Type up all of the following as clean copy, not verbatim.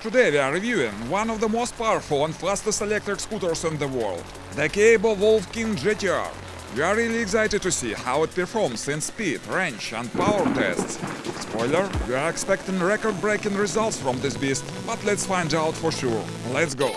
Today we are reviewing one of the most powerful and fastest electric scooters in the world, the Kaabo Wolf King GTR. We are really excited to see how it performs in speed, range and power tests. Spoiler, we are expecting record-breaking results from this beast, but let's find out for sure. Let's go!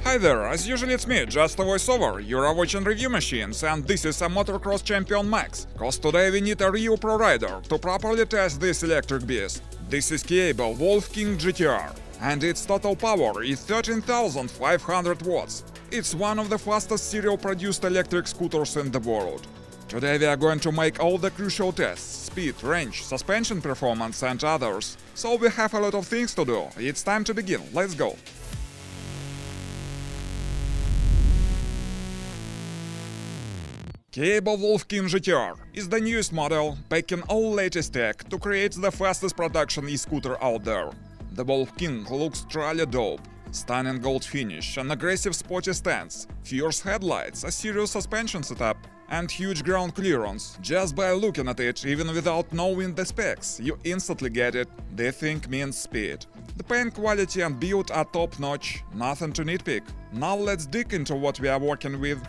Hi there, as usual it's me, just a voiceover. You are watching Review Machines and this is a Motocross Champion Max. Cause today we need a real pro rider to properly test this electric beast. This is Kaabo Wolf King GTR and its total power is 13,500 watts. It's one of the fastest serial produced electric scooters in the world. Today we are going to make all the crucial tests: speed, range, suspension performance and others. So we have a lot of things to do. It's time to begin, let's go! Kaabo Wolf King GTR is the newest model, packing all latest tech to create the fastest production e-scooter out there. The Wolf King looks truly dope. Stunning gold finish, an aggressive sporty stance, fierce headlights, a serious suspension setup, and huge ground clearance. Just by looking at it, even without knowing the specs, you instantly get it. The thing means speed. The paint quality and build are top-notch, nothing to nitpick. Now let's dig into what we are working with.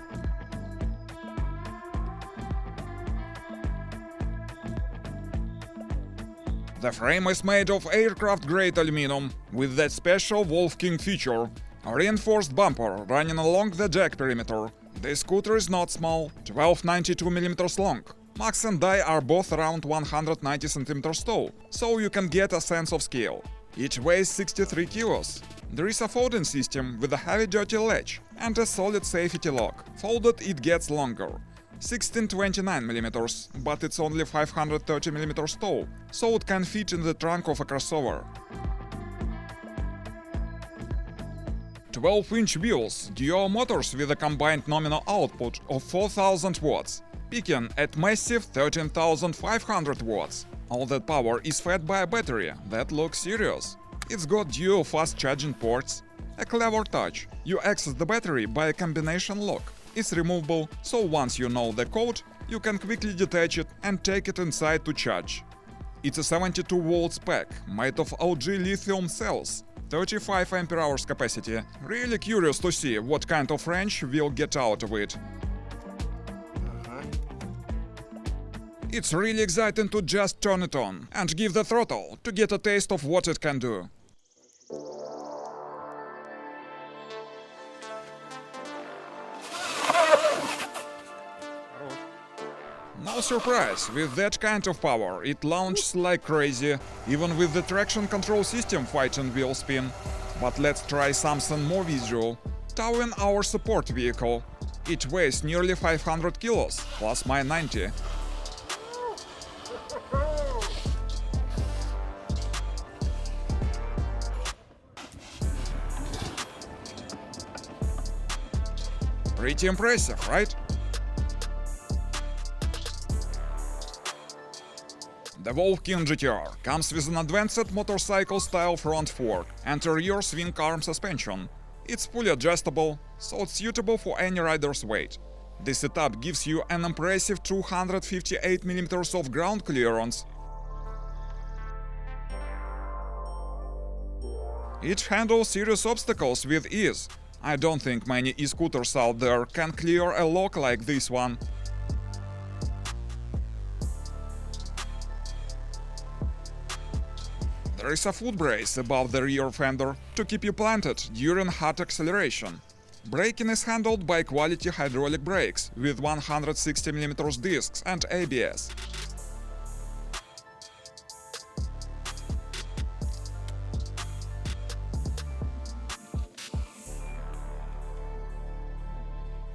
The frame is made of aircraft-grade aluminum with that special Wolf King feature, a reinforced bumper running along the deck perimeter. The scooter is not small, 1292mm long. Max and I are both around 190cm tall, so you can get a sense of scale. Each weighs 63 kilos. There is a folding system with a heavy-duty latch and a solid safety lock. Folded it gets longer. 1629mm, but it's only 530mm tall, so it can fit in the trunk of a crossover. 12-inch wheels, dual motors with a combined nominal output of 4000 watts, peaking at massive 13,500 watts. All that power is fed by a battery that looks serious. It's got dual fast charging ports. A clever touch, you access the battery by a combination lock. It's removable, so once you know the code, you can quickly detach it and take it inside to charge. It's a 72 volts pack, made of OG lithium cells, 35 ampere hours capacity. Really curious to see what kind of range we'll get out of it. It's really exciting to just turn it on and give the throttle to get a taste of what it can do. No surprise, with that kind of power, it launches like crazy, even with the traction control system fighting wheel spin. But let's try something more visual. Towing our support vehicle. It weighs nearly 500 kilos, plus my 90. Pretty impressive, right? The Wolf King GTR comes with an advanced motorcycle-style front fork and a rear swing arm suspension. It's fully adjustable, so it's suitable for any rider's weight. This setup gives you an impressive 258mm of ground clearance. It handles serious obstacles with ease. I don't think many e-scooters out there can clear a lock like this one. There is a foot brace above the rear fender to keep you planted during hard acceleration. Braking is handled by quality hydraulic brakes with 160mm discs and ABS.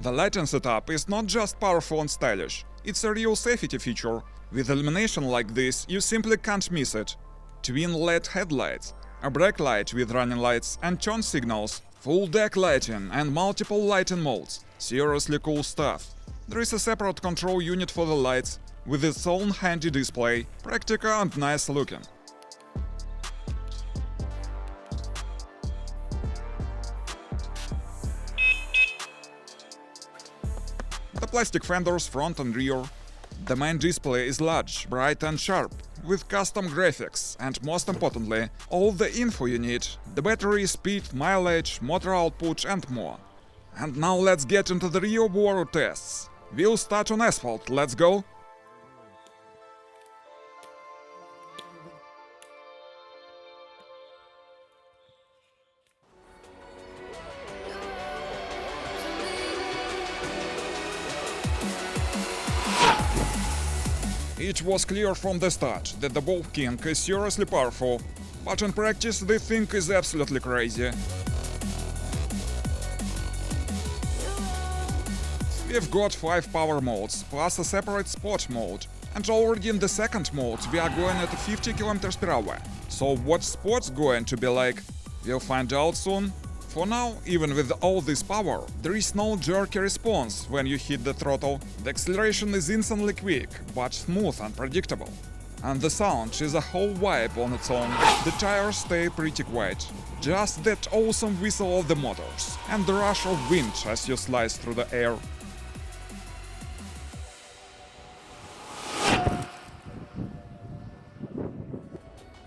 The lighting setup is not just powerful and stylish, it's a real safety feature. With illumination like this, you simply can't miss it. Twin LED headlights, a brake light with running lights and turn signals, full deck lighting and multiple lighting modes. Seriously cool stuff. There is a separate control unit for the lights, with its own handy display, practical and nice looking. The plastic fenders front and rear. The main display is large, bright and sharp, with custom graphics and, most importantly, all the info you need: the battery, speed, mileage, motor output and more. And now let's get into the real world tests. We'll start on asphalt, let's go! It was clear from the start that the Wolf King is seriously powerful, but in practice the thing is absolutely crazy. We've got 5 power modes, plus a separate sport mode, and already in the second mode we are going at 50 km per hour. So what's sport's going to be like? We'll find out soon. For now, even with all this power, there is no jerky response when you hit the throttle. The acceleration is instantly quick, but smooth and predictable. And the sound is a whole vibe on its own. The tires stay pretty quiet. Just that awesome whistle of the motors, and the rush of wind as you slice through the air.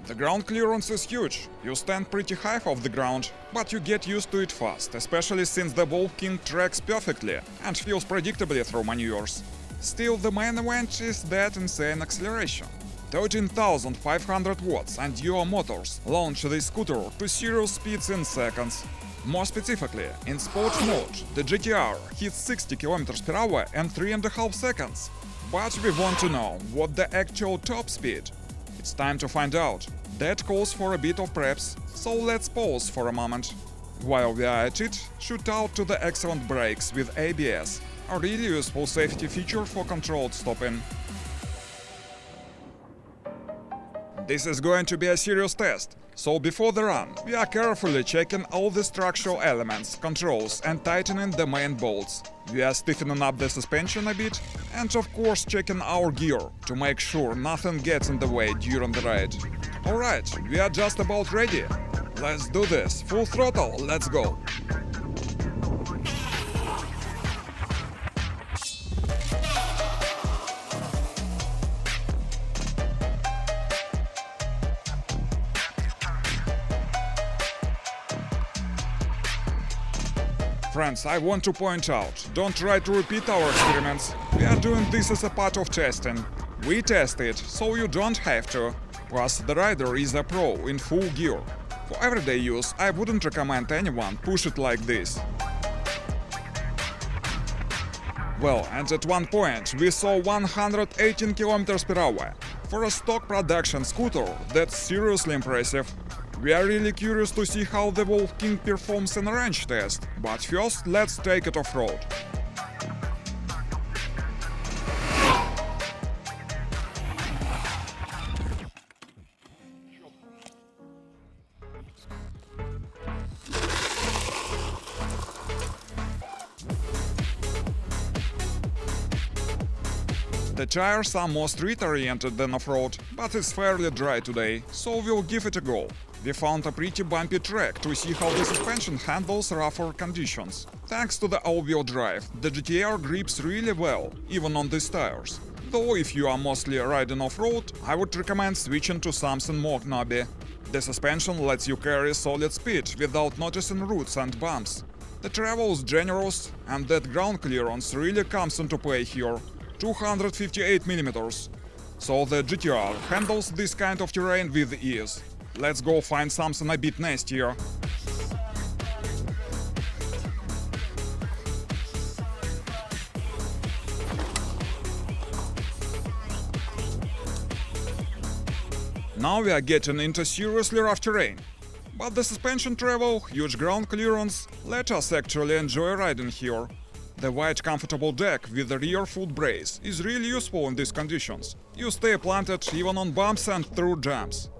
The ground clearance is huge. You stand pretty high off the ground, but you get used to it fast, especially since the Wolf King tracks perfectly and feels predictably through maneuvers. Still, the main event is that insane acceleration. 13,500 watts and dual motors launch this scooter to serious speeds in seconds. More specifically, in sport mode, the GTR hits 60 km per hour in 3.5 seconds. But we want to know what the actual top speed. It's time to find out. That calls for a bit of preps, so let's pause for a moment. While we are at it, shoot out to the excellent brakes with ABS, a really useful safety feature for controlled stopping. This is going to be a serious test, so before the run, we are carefully checking all the structural elements, controls and tightening the main bolts. We are stiffening up the suspension a bit and of course checking our gear to make sure nothing gets in the way during the ride. Alright, we are just about ready. Let's do this, full throttle, let's go! Friends, I want to point out, don't try to repeat our experiments. We are doing this as a part of testing. We test it, so you don't have to. Plus, the rider is a pro in full gear. For everyday use, I wouldn't recommend anyone push it like this. Well, and at one point we saw 118 km per hour. For a stock production scooter, that's seriously impressive. We are really curious to see how the Wolf King performs in a range test, but first let's take it off-road. The tires are more street-oriented than off-road, but it's fairly dry today, so we'll give it a go. We found a pretty bumpy track to see how the suspension handles rougher conditions. Thanks to the all-wheel drive, the GTR grips really well, even on these tires. Though if you are mostly riding off-road, I would recommend switching to something more knobby. The suspension lets you carry solid speed without noticing roots and bumps. The travel is generous, and that ground clearance really comes into play here. 258 mm. So the GTR handles this kind of terrain with ease. Let's go find something a bit nastier. Now we are getting into seriously rough terrain. But the suspension travel, huge ground clearance, let us actually enjoy riding here. The wide comfortable deck with the rear foot brace is really useful in these conditions. You stay planted even on bumps and through jumps.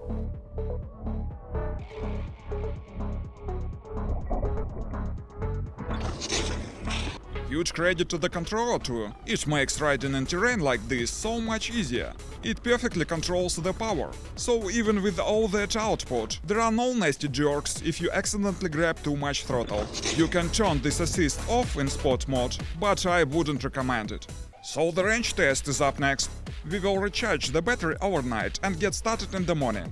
Huge credit to the controller too. It makes riding in terrain like this so much easier. It perfectly controls the power. So even with all that output, there are no nasty jerks if you accidentally grab too much throttle. You can turn this assist off in sport mode, but I wouldn't recommend it. So the range test is up next. We will recharge the battery overnight and get started in the morning.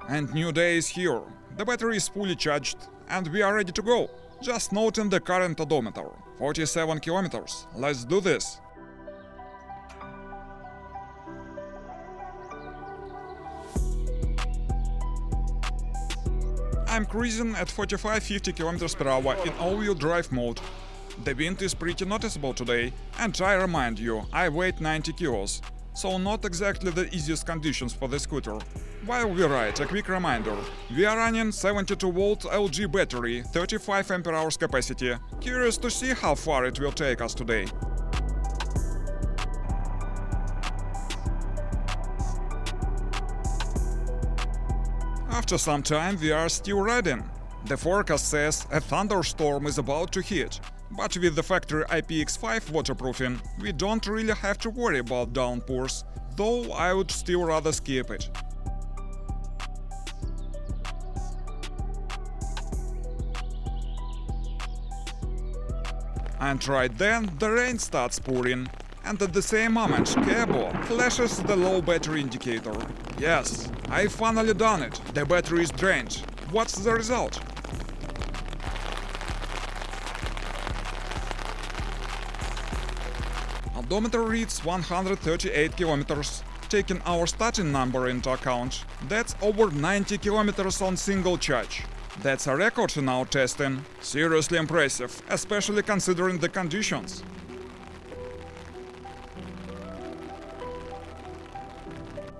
And new day is here. The battery is fully charged and we are ready to go. Just noting the current odometer. 47 kilometers. Let's do this. I'm cruising at 45-50 km per hour in all-wheel drive mode. The wind is pretty noticeable today, and I remind you, I weigh 90 kilos, so not exactly the easiest conditions for the scooter. While we ride, a quick reminder, we are running 72-volt LG battery, 35 Ah capacity. Curious to see how far it will take us today. After some time, we are still riding. The forecast says a thunderstorm is about to hit, but with the factory IPX5 waterproofing, we don't really have to worry about downpours, though I would still rather skip it. And right then, the rain starts pouring. And at the same moment, Kaabo flashes the low battery indicator. Yes, I finally done it. The battery is drained. What's the result? Odometer reads 138 kilometers. Taking our starting number into account, that's over 90 kilometers on single charge. That's a record in our testing. Seriously impressive, especially considering the conditions.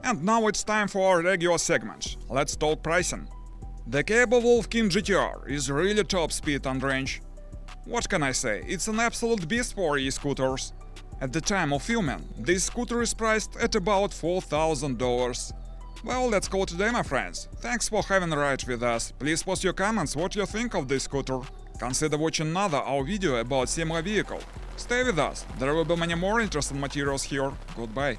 And now it's time for our regular segment. Let's talk pricing. The Kaabo Wolf King GTR is really top speed and range. What can I say, it's an absolute beast for e-scooters. At the time of filming, this scooter is priced at about $4,000. Well, that's all today, my friends. Thanks for having a ride with us. Please post your comments what you think of this scooter. Consider watching another our video about similar vehicle. Stay with us, there will be many more interesting materials here. Goodbye.